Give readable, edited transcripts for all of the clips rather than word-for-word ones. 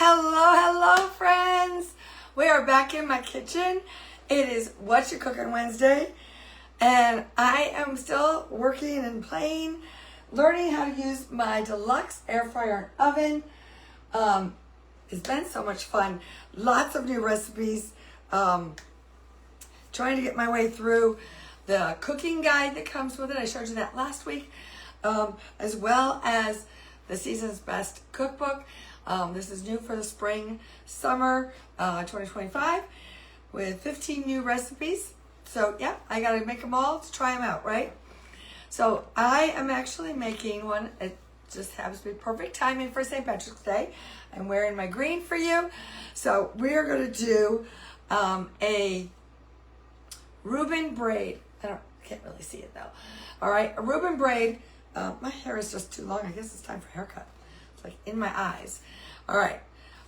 Hello, friends. We are back in my kitchen. It is Whatcha Cooking Wednesday, and I am still working and playing, learning how to use my Deluxe Air Fryer Oven. It's been so much fun. Lots of new recipes. Trying to get my way through the cooking guide that comes with it. I showed you that last week, as well as the season's best cookbook. This is new for the spring, summer 2025 with 15 new recipes. So yeah, I got to make them all to try them out, right? So I am actually making one. It just happens to be perfect timing for St. Patrick's Day. I'm wearing my green for you. So we are going to do a Reuben braid. I can't really see it though. All right, a Reuben braid. My hair is just too long. I guess it's time for a haircut. It's like in my eyes. All right,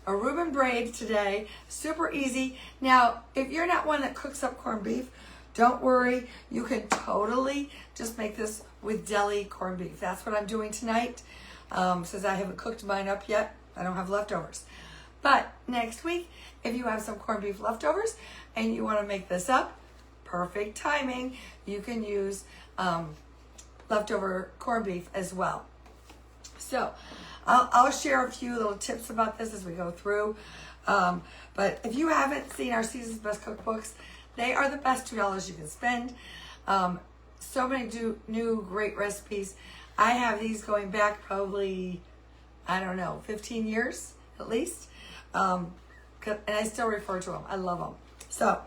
a Reuben braid today. Super easy. Now, if you're not one that cooks up corned beef, don't worry. You can totally just make this with deli corned beef. That's what I'm doing tonight. Since I haven't cooked mine up yet, I don't have leftovers. But next week, if you have some corned beef leftovers and you want to make this up, perfect timing. You can use leftover corned beef as well. So I'll share a few little tips about this as we go through. But if you haven't seen our Season's Best Cookbooks, they are the best $2 you can spend. So many new great recipes. I have these going back probably, I don't know, 15 years at least. And I still refer to them. I love them. So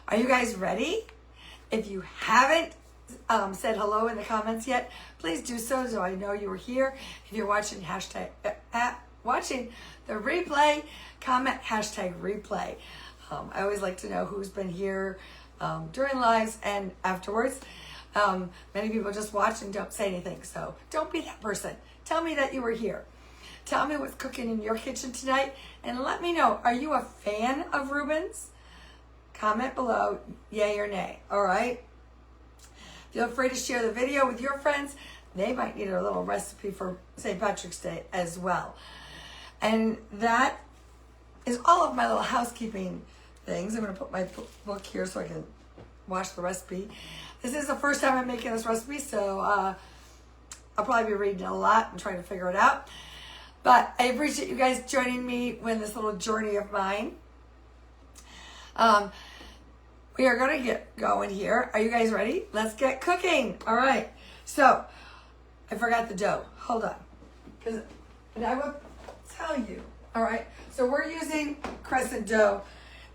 are you guys ready? If you haven't said hello in the comments yet, please do so I know you were here. If you're watching watching the replay, comment #replay. I always like to know who's been here during lives and afterwards. Many people just watch and don't say anything, so don't be that person. Tell me that you were here. Tell me what's cooking in your kitchen tonight, and let me know, are you a fan of Reuben's? Comment below, yay or nay, all right? Feel free to share the video with your friends. They might need a little recipe for St. Patrick's Day as well. And that is all of my little housekeeping things. I'm going to put my book here so I can watch the recipe. This is the first time I'm making this recipe, so I'll probably be reading it a lot and trying to figure it out. But I appreciate you guys joining me in this little journey of mine. We are going to get going here. Are you guys ready? Let's get cooking. All right. So, I forgot the dough. Hold on. And I will tell you. All right. So, we're using crescent dough.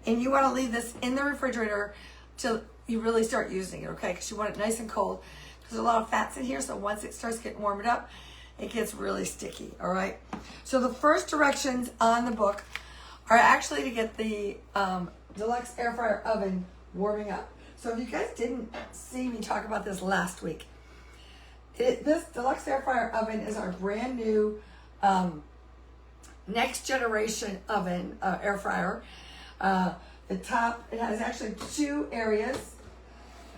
And you want to leave this in the refrigerator till you really start using it, okay? Because you want it nice and cold. There's a lot of fats in here. So, once it starts getting warmed up, it gets really sticky. All right. So, the first directions on the book are actually to get the Deluxe Air Fryer Oven warming up. So if you guys didn't see me talk about this last week, this Deluxe Air Fryer Oven is our brand new next generation oven, air fryer. The top, it has actually two areas.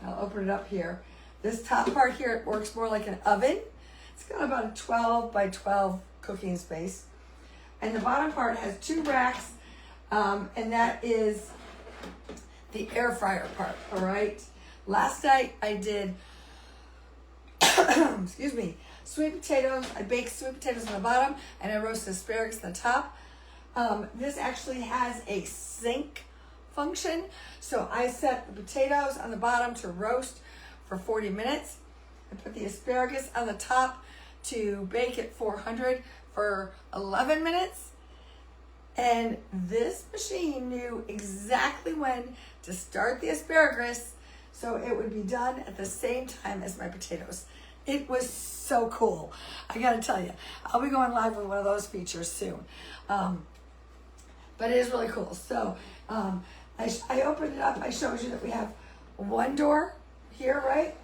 I'll open it up here. This top part here, it works more like an oven. It's got about a 12 by 12 cooking space. And the bottom part has two racks, and that is the air fryer part, all right? Last night I did, excuse me, sweet potatoes. I baked sweet potatoes on the bottom and I roasted asparagus on the top. This actually has a sink function. So I set the potatoes on the bottom to roast for 40 minutes. I put the asparagus on the top to bake at 400 for 11 minutes. And this machine knew exactly when to start the asparagus so it would be done at the same time as my potatoes. It was so cool. I gotta tell you, I'll be going live with one of those features soon. But it is really cool. So I opened it up. I showed you that we have one door here, right?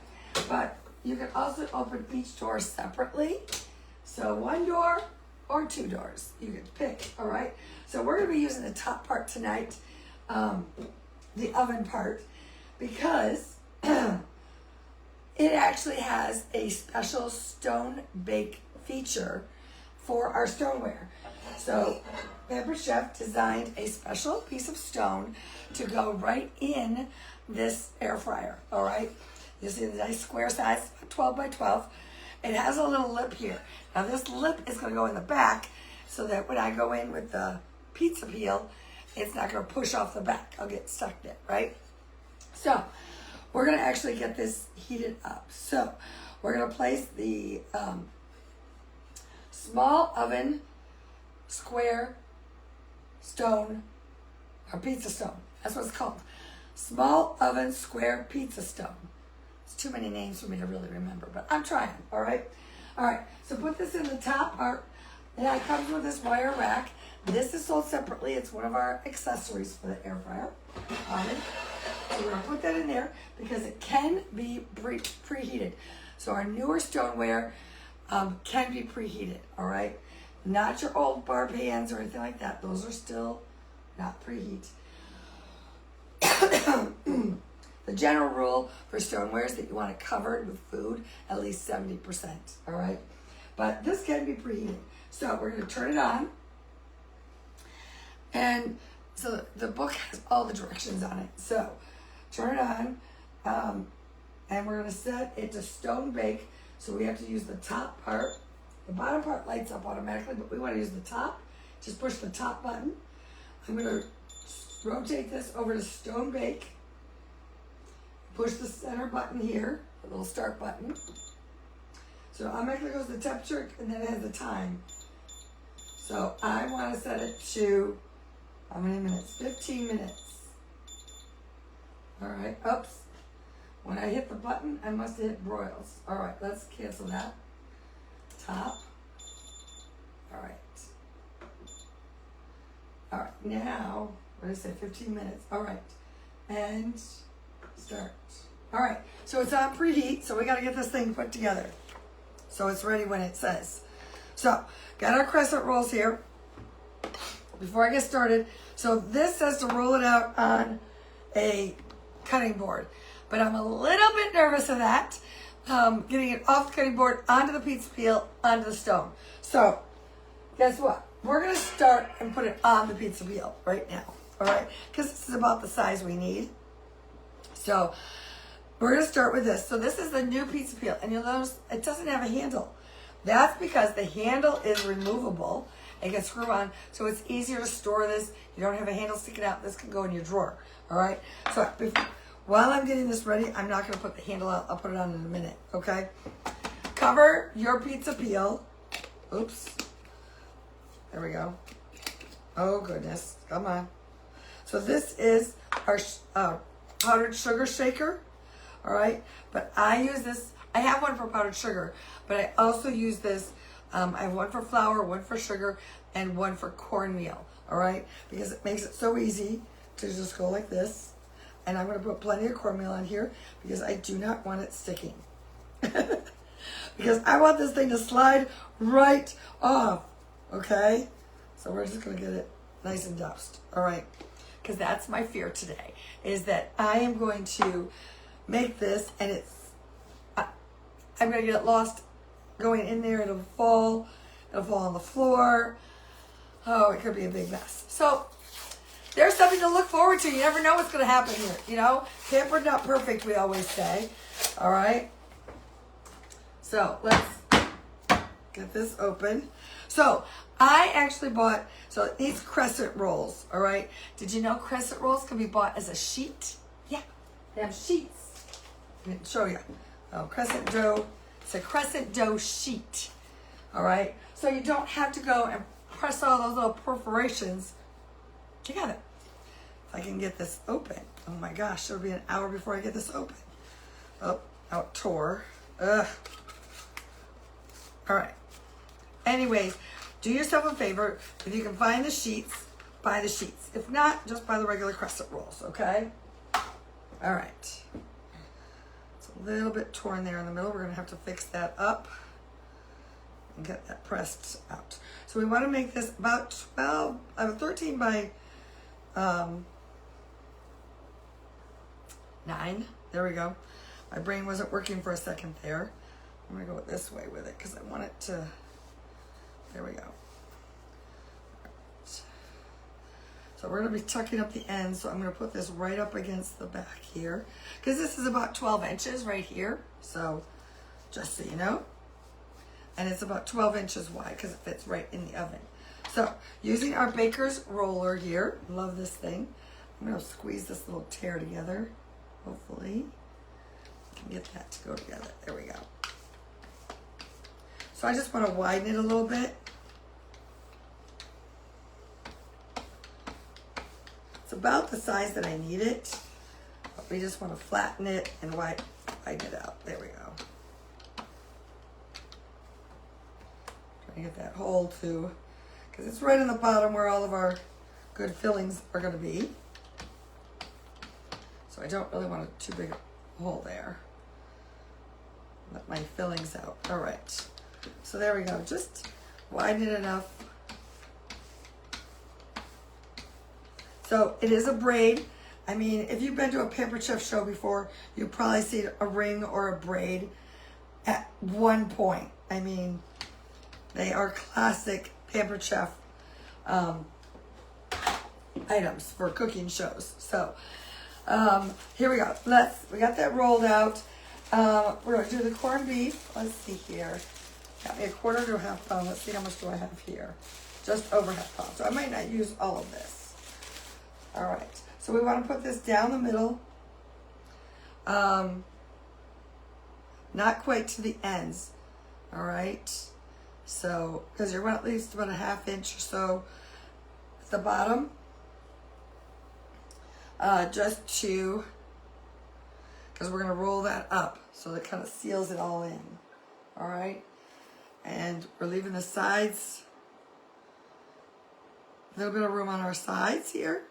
But you can also open each door separately. So one door or two doors, you can pick, all right? So we're gonna be using the top part tonight, the oven part, because it actually has a special stone bake feature for our stoneware. So Pampered Chef designed a special piece of stone to go right in this air fryer, all right? You see the nice square size, 12 by 12. It has a little lip here. Now this lip is gonna go in the back so that when I go in with the pizza peel, it's not gonna push off the back. I'll get stuck in it, right? So we're gonna actually get this heated up. So we're gonna place the small oven square stone, or pizza stone. That's what it's called. Small oven square pizza stone. It's too many names for me to really remember, but I'm trying, all right? All right, so put this in the top part. And it comes with this wire rack. This is sold separately. It's one of our accessories for the air fryer oven. So we're gonna put that in there because it can be preheated. So our newer stoneware can be preheated, all right? Not your old bar pans or anything like that. Those are still not preheat. The general rule for stoneware is that you want it covered with food at least 70%, all right? But this can be preheated. So we're gonna turn it on. And so the book has all the directions on it. So turn it on, and we're gonna set it to stone bake. So we have to use the top part. The bottom part lights up automatically, but we wanna use the top. Just push the top button. I'm gonna rotate this over to stone bake. Push the center button here, the little start button. So automatically goes the temperature, and then it has the time. So I want to set it to, how many minutes? 15 minutes. All right, oops. When I hit the button, I must have hit broils. All right, let's cancel that. Top. All right. All right, now, what did I say, 15 minutes. All right, and start. All right, so it's on preheat, so we got to get this thing put together. So it's ready when it says. So, got our crescent rolls here. Before I get started, so this says to roll it out on a cutting board. But I'm a little bit nervous of that. Getting it off the cutting board, onto the pizza peel, onto the stone. So, guess what? We're going to start and put it on the pizza peel right now. All right? Because this is about the size we need. So, we're going to start with this. So this is the new pizza peel. And you'll notice it doesn't have a handle. That's because the handle is removable. It can screw on. So it's easier to store this. You don't have a handle sticking out. This can go in your drawer. All right? So while I'm getting this ready, I'm not going to put the handle out. I'll put it on in a minute. Okay? Cover your pizza peel. Oops. There we go. Oh, goodness. Come on. So this is our powdered sugar shaker. All right, but I use this, I have one for powdered sugar, but I also use this, I have one for flour, one for sugar, and one for cornmeal, all right? Because it makes it so easy to just go like this. And I'm gonna put plenty of cornmeal on here because I do not want it sticking. Because I want this thing to slide right off, okay? So we're just gonna get it nice and doused, all right? Because that's my fear today, is that I am going to make this and I'm gonna get it lost going in there. It'll fall on the floor. Oh, it could be a big mess. So there's something to look forward to. You never know what's gonna happen here, you know? Pampered, not perfect, we always say. All right. So let's get this open. So I actually bought, so these crescent rolls, all right? Did you know crescent rolls can be bought as a sheet? Yeah, they have sheets. Let me show you. Oh, crescent dough. It's a crescent dough sheet. All right? So you don't have to go and press all those little perforations together. If I can get this open. Oh my gosh, it'll be an hour before I get this open. Oh, out tore. Ugh. All right. Anyways, do yourself a favor. If you can find the sheets, buy the sheets. If not, just buy the regular crescent rolls, okay? All right. A little bit torn there in the middle. We're going to have to fix that up and get that pressed out. So we want to make this about 12, I have a 13 by 9. There we go. My brain wasn't working for a second there. I'm going to go this way with it because I want it to, there we go. So we're going to be tucking up the ends. So I'm going to put this right up against the back here. Because this is about 12 inches right here. So just so you know. And it's about 12 inches wide because it fits right in the oven. So using our baker's roller here. Love this thing. I'm going to squeeze this little tear together. Hopefully. I can get that to go together. There we go. So I just want to widen it a little bit. It's about the size that I need it. But we just want to flatten it and widen it out. There we go. Trying to get that hole too. Because it's right in the bottom where all of our good fillings are going to be. So I don't really want too big a hole there. Let my fillings out. All right. So there we go. Just widen it enough. So it is a braid. I mean, if you've been to a Pampered Chef show before, you've probably seen a ring or a braid at one point. I mean, they are classic Pampered Chef items for cooking shows. So here we go. We got that rolled out. We're going to do the corned beef. Let's see here. Got me a quarter to a half pound. Let's see how much do I have here. Just over half pound. So I might not use all of this. All right. So we want to put this down the middle. Not quite to the ends. All right. So, because you're at least about a ½ inch or so at the bottom. Just to, because we're going to roll that up. So that kind of seals it all in. All right. And we're leaving the sides, a little bit of room on our sides here,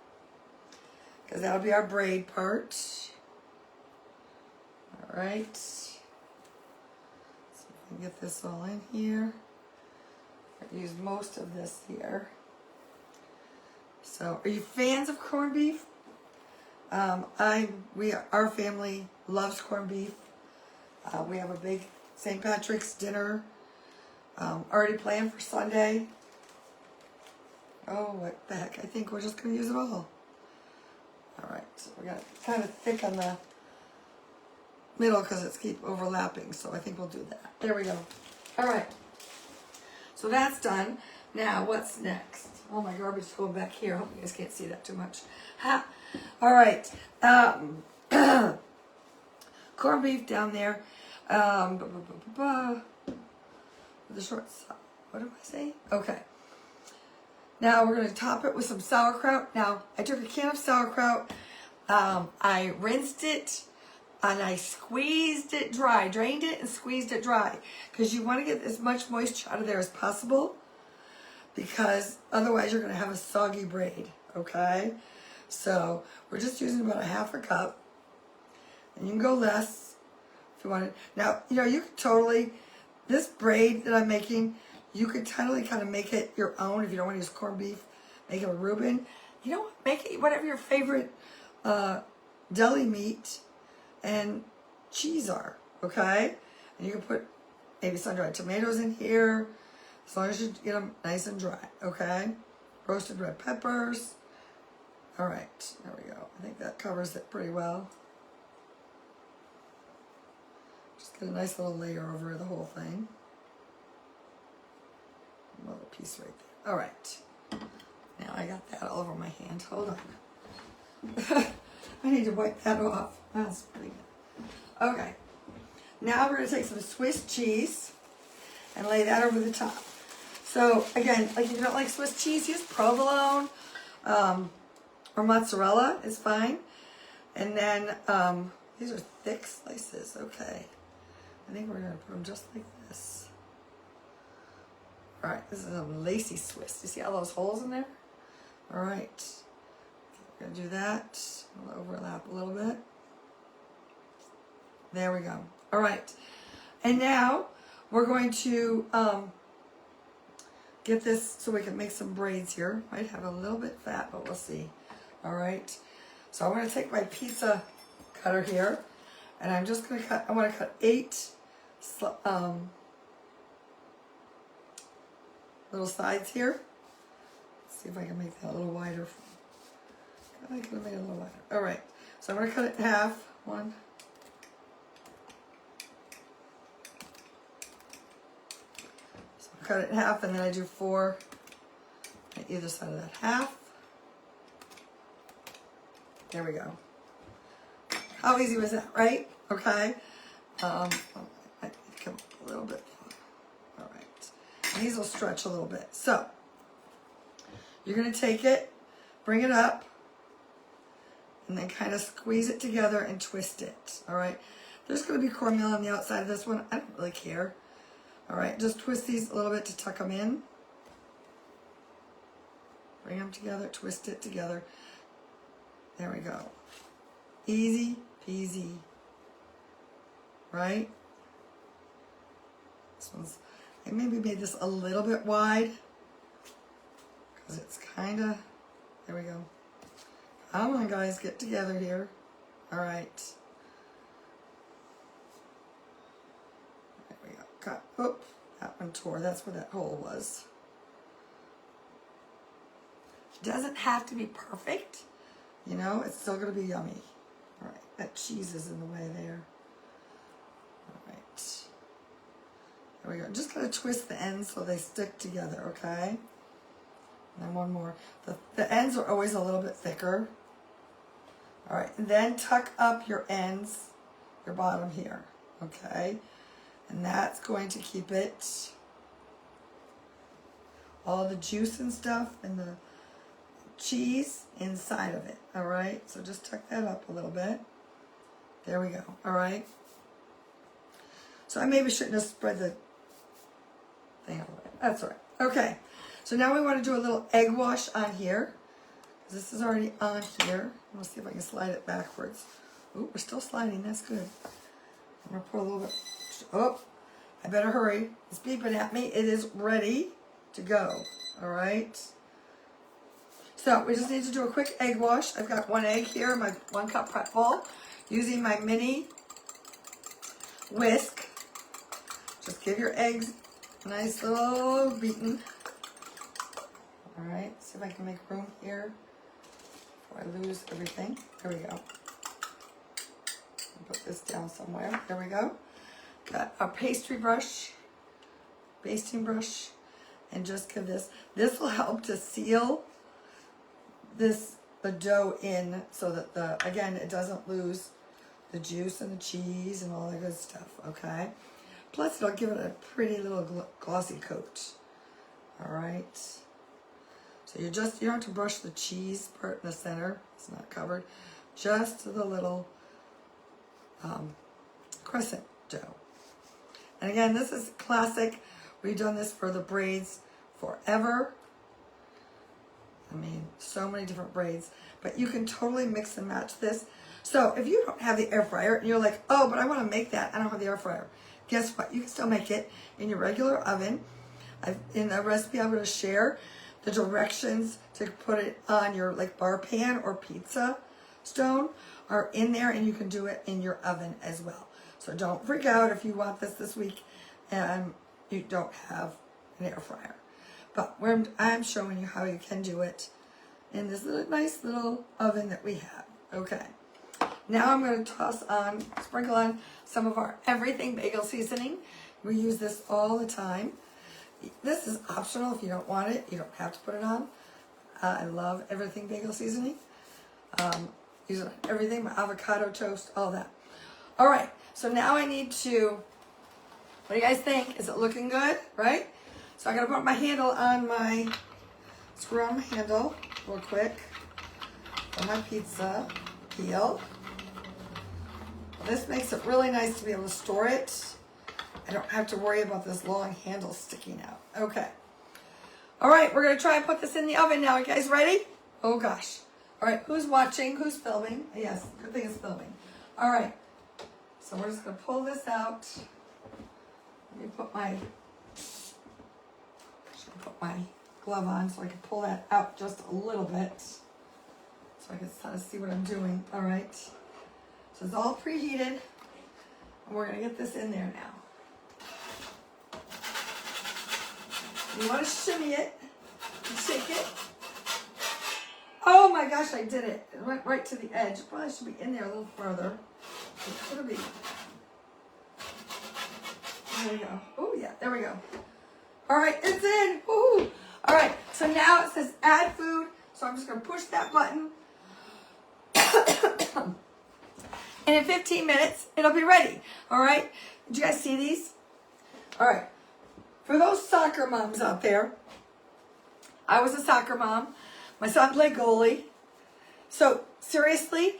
because that'll be our braid part. All right. So we can get this all in here. I use most of this here. So, are you fans of corned beef? Our family loves corned beef. We have a big St. Patrick's dinner already planned for Sunday. Oh, what the heck. I think we're just going to use it all. All right. So we got it kind of thick on the middle because it's keep overlapping. So I think we'll do that. There we go. All right. So that's done. Now, what's next? Oh, my garbage is going back here. I hope you guys can't see that too much. Ha! All right. Corned beef down there. The short side. What am I saying? Okay. Now we're going to top it with some sauerkraut. Now, I took a can of sauerkraut. I rinsed it and I squeezed it dry. Drained it and squeezed it dry. Because you want to get as much moisture out of there as possible. Because otherwise you're going to have a soggy braid. Okay? So, we're just using about a ½ cup. And you can go less if you want it. Now, you could totally, this braid that I'm making, you could totally kind of make it your own if you don't want to use corned beef. Make it a Reuben. You know what? Make it whatever your favorite deli meat and cheese are. Okay? And you can put maybe sun-dried tomatoes in here. As long as you get them nice and dry. Okay? Roasted red peppers. All right, there we go. I think that covers it pretty well. Just get a nice little layer over the whole thing. A little piece right there. All right. Now I got that all over my hand. Hold on. I need to wipe that off. That's pretty good. Okay. Now we're going to take some Swiss cheese and lay that over the top. So, again, like if you don't like Swiss cheese, use provolone. Or mozzarella is fine. And then, these are thick slices. Okay. I think we're going to put them just like this. All right. This is a lacy Swiss. You see all those holes in there? All right. We're going to do that. We'll overlap a little bit. There we go. All right. And now we're going to get this so we can make some braids here. Might have a little bit fat, but we'll see. All right, so I'm going to take my pizza cutter here, and I'm just going to cut, I want to cut 8 little sides here. Let's see if I can make that a little wider. I could have made it a little wider. All right, so I'm going to cut it in half. One. So I cut it in half, and then I do 4 on either side of that half. There we go. How easy was that, right? Okay. I come a little bit. All right. And these will stretch a little bit. So you're going to take it, bring it up, and then kind of squeeze it together and twist it. All right. There's going to be cornmeal on the outside of this one. I don't really care. All right. Just twist these a little bit to tuck them in. Bring them together, twist it together. There we go. Easy peasy. Right? This one's, I maybe made this a little bit wide because it's kind of, there we go. Come on, guys, get together here. All right. There we go. Cut. Oop, that one tore. That's where that hole was. Doesn't have to be perfect. You know, it's still going to be yummy. All right, that cheese is in the way there. All right. There we go. Just going to twist the ends so they stick together, okay? And then one more. The ends are always a little bit thicker. All right, and then tuck up your ends, your bottom here, okay? And that's going to keep it, all the juice and stuff and the cheese inside of it, all right? So just tuck that up a little bit. There we go, all right? So I maybe shouldn't have spread the thing all the way. That's all right. Okay, so now we want to do a little egg wash on here. This is already on here. Let's see if I can slide it backwards. Ooh, we're still sliding, that's good. I'm gonna put a little bit, oh, I better hurry. It's beeping at me. It is ready to go, all right? So we just need to do a quick egg wash. I've got 1 egg here, my 1 cup prep bowl, using my mini whisk. Just give your eggs a nice little beaten. All right, see if I can make room here before I lose everything. There we go. Put this down somewhere. There we go. Got a pastry brush, basting brush, and just give this. This will help to seal the dough in so that again, it doesn't lose the juice and the cheese and all that good stuff, okay? Plus, it'll give it a pretty little glossy coat, all right? So you don't have to brush the cheese part in the center. It's not covered. Just the little crescent dough. And again, this is classic. We've done this for the braids forever. I mean, so many different braids. But you can totally mix and match this. So if you don't have the air fryer and you're like, oh, but I want to make that, I don't have the air fryer. Guess what? You can still make it in your regular oven. In the recipe I'm going to share, the directions to put it on your like bar pan or pizza stone are in there, and you can do it in your oven as well. So don't freak out if you want this week and you don't have an air fryer. But I'm showing you how you can do it in this nice little oven that we have. Okay. Now I'm going to sprinkle on some of our everything bagel seasoning. We use this all the time. This is optional if you don't want it. You don't have to put it on. I love everything bagel seasoning. Use it on everything, my avocado toast, all that. All right, so now I need to, what do you guys think? Is it looking good, right? So I'm going to put my handle on screw on my handle real quick on my pizza peel. This makes it really nice to be able to store it. I don't have to worry about this long handle sticking out. Okay. All right, we're going to try and put this in the oven now. You guys ready? Oh, gosh. All right, who's watching? Who's filming? Yes, good thing it's filming. All right. So we're just going to pull this out. Let me put my glove on so I can pull that out just a little bit so I can kind of see what I'm doing. All right. So it's all preheated, and we're going to get this in there now. You want to shimmy it and shake it. Oh my gosh, I did it. It went right to the edge. Probably should be in there a little further. It could be. There we go. Oh yeah, there we go. All right, it's in. Woo! All right, so now it says add food. So I'm just gonna push that button. And in 15 minutes, it'll be ready. All right, did you guys see these? All right, for those soccer moms out there, I was a soccer mom. My son played goalie. So seriously,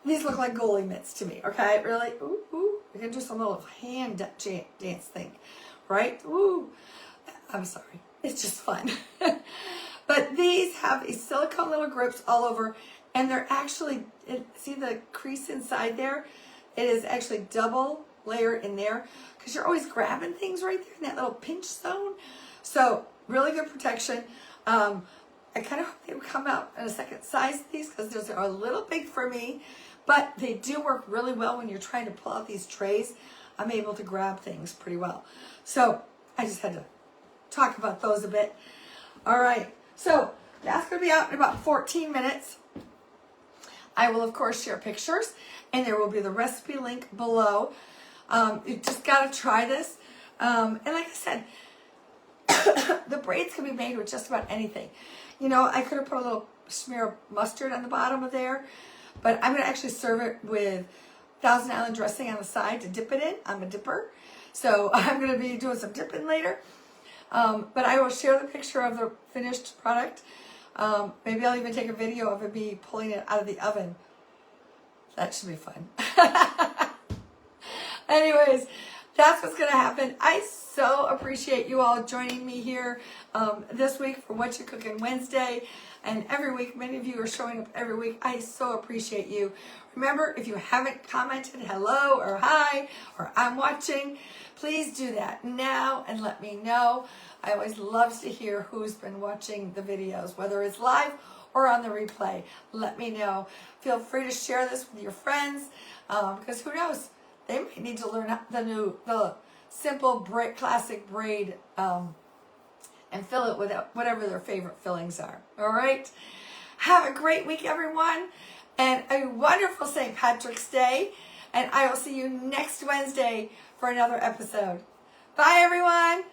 these look like goalie mitts to me, okay? Really? Ooh, ooh. We can do some little hand dance thing, right? Ooh. I'm sorry. It's just fun. But these have a silicone little grips all over, and they're actually, see the crease inside there? It is actually double layer in there, because you're always grabbing things right there in that little pinch zone. So really good protection. I kind of hope they would come out in a second size of these, because those are a little big for me, but they do work really well when you're trying to pull out these trays. I'm able to grab things pretty well. So I just had to talk about those a bit. All right, so that's going to be out in about 14 minutes. I will, of course, share pictures, and there will be the recipe link below. You just got to try this. And like I said, the braids can be made with just about anything. You know, I could have put a little smear of mustard on the bottom of there, but I'm going to actually serve it with Thousand Island dressing on the side to dip it in. I'm a dipper, so I'm going to be doing some dipping later. But I will share the picture of the finished product. Maybe I'll even take a video of me pulling it out of the oven. That should be fun. Anyways, that's what's going to happen. I so appreciate you all joining me here this week for Whatcha Cooking Wednesday. And every week, many of you are showing up every week. I so appreciate you. Remember, if you haven't commented hello or hi or I'm watching, please do that now and let me know. I always love to hear who's been watching the videos, whether it's live or on the replay. Let me know. Feel free to share this with your friends, because who knows? They might need to learn the simple classic braid and fill it with whatever their favorite fillings are. All right? Have a great week, everyone, and a wonderful St. Patrick's Day. And I will see you next Wednesday for another episode. Bye, everyone.